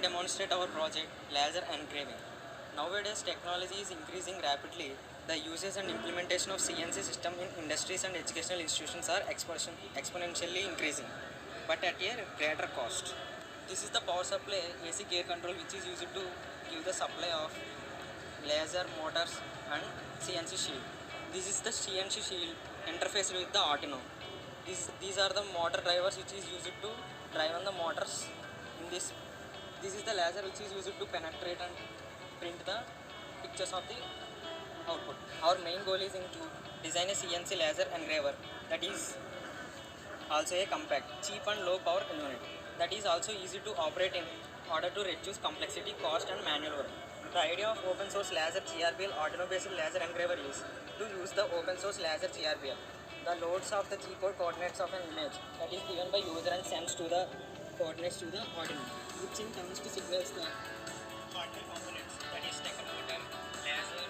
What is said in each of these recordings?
me demonstrate our project, laser engraving. Nowadays, technology is increasing rapidly. The usage and implementation of CNC system in industries and educational institutions are exponentially increasing, but at a greater cost. This is the power supply AC gear control which is used to give the supply of laser motors and CNC shield. This is the CNC shield interfaced with the Arduino. These are the motor drivers which is used to drive on the motors in this. This is the laser which is used to penetrate and print the pictures of the output. Our main goal is to design a CNC laser engraver that is also a compact, cheap and low power unit that is also easy to operate in order to reduce complexity, cost and manual work. The idea of open source laser GRBL Arduino based laser engraver is to use the open source laser GRBL. The loads of the G-code coordinates of an image that is given by user and sends to the coordinates to the Arduino, which in turn to signals the hardware components that is technometer, laser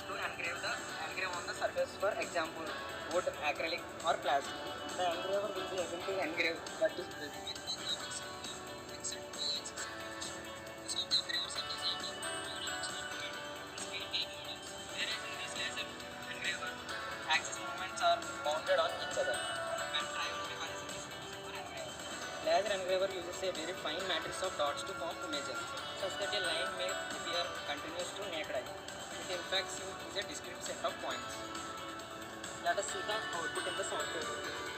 to engrave on the surface, for example wood, acrylic or plastic. The engraver will be able to engrave that is axis movements are bounded on each other. When triangle mechanism is used for engraver. Laser engraver uses a very fine matrix of dots to form images, such that a line may appear continuous to naked eye. It in fact is a discrete set of points. Let us see the output in the software.